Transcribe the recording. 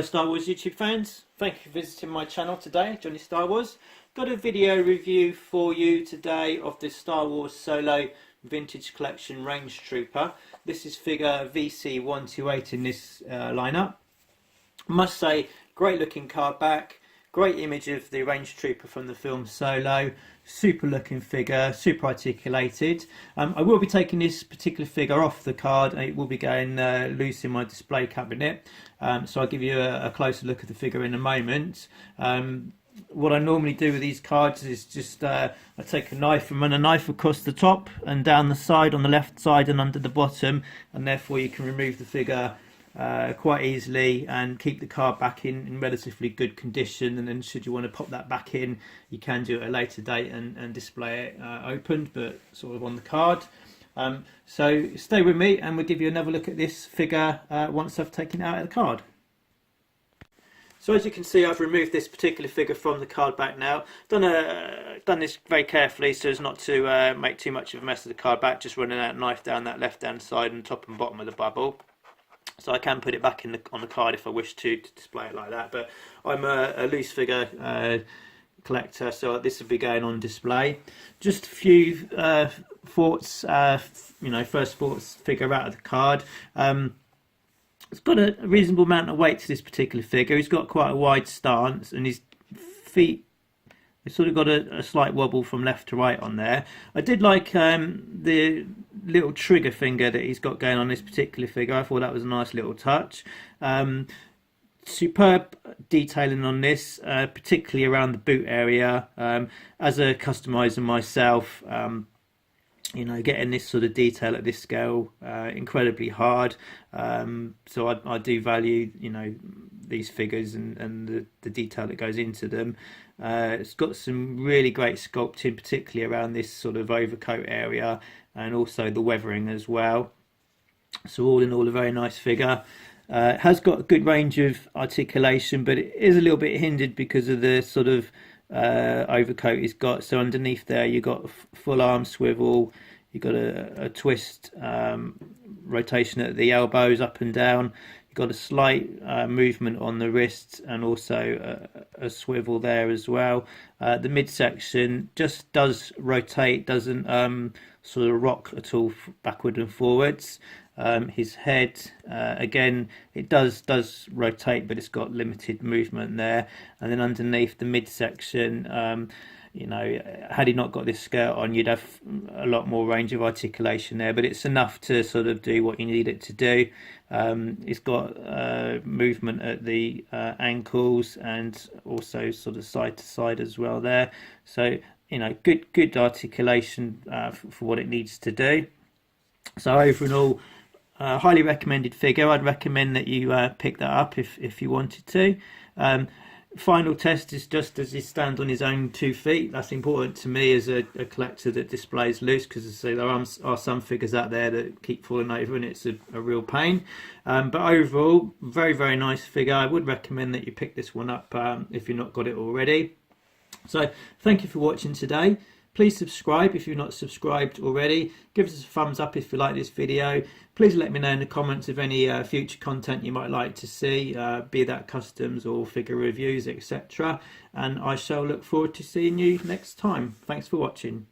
Star Wars YouTube fans, thank you for visiting my channel today, Johnny Star Wars. Got a video review for you today of the Star Wars Solo Vintage Collection Range Trooper. This is figure VC128 in this lineup. I must say, great looking card back, great image of the Range Trooper from the film Solo, super looking figure, super articulated. I will be taking this particular figure off the card and it will be going loose in my display cabinet, so I'll give you a closer look at the figure in a moment. What I normally do with these cards is just I take a knife and run a knife across the top and down the side, on the left side and under the bottom, and therefore you can remove the figure quite easily and keep the card back in relatively good condition. And then should you want to pop that back in, you can do it at a later date and display it opened but sort of on the card. So stay with me and we'll give you another look at this figure once I've taken it out of the card. So as you can see, I've removed this particular figure from the card back now. Done this very carefully so as not to make too much of a mess of the card back, just running that knife down that left hand side and top and bottom of the bubble. So I can put it back on the card if I wish to display it like that, but I'm a loose figure collector, so this will be going on display. Just a few thoughts, first thoughts figure out of the card. It's got a reasonable amount of weight to this particular figure. He's got quite a wide stance and his feet, it's sort of got a slight wobble from left to right on there. I did like the little trigger finger that he's got going on this particular figure. I thought that was a nice little touch. Superb detailing on this, particularly around the boot area. As a customizer myself, getting this sort of detail at this scale, incredibly hard. So I do value, these figures and the detail that goes into them. It's got some really great sculpting, particularly around this sort of overcoat area and also the weathering as well. So all in all, a very nice figure. It has got a good range of articulation, but it is a little bit hindered because of the sort of overcoat he's got. So underneath there you've got full arm swivel, you've got a twist rotation at the elbows up and down, you've got a slight movement on the wrists and also a swivel there as well. The midsection just does rotate, doesn't sort of rock at all backward and forwards. His head, again, it does rotate, but it's got limited movement there. And then underneath the midsection, had he not got this skirt on, you'd have a lot more range of articulation there, but it's enough to sort of do what you need it to do. It's got movement at the ankles and also sort of side to side as well there. So, good articulation for what it needs to do. So overall, highly recommended figure. I'd recommend that you pick that up if you wanted to. Final test is just does he stand on his own 2 feet. That's important to me as a collector that displays loose, because as I say, there are some figures out there that keep falling over and it's a real pain. But overall, very, very nice figure. I would recommend that you pick this one up if you've not got it already. So thank you for watching today. Please subscribe if you're not subscribed already. Give us a thumbs up if you like this video. Please let me know in the comments of any future content you might like to see, be that customs or figure reviews, etc. And I shall look forward to seeing you next time. Thanks for watching.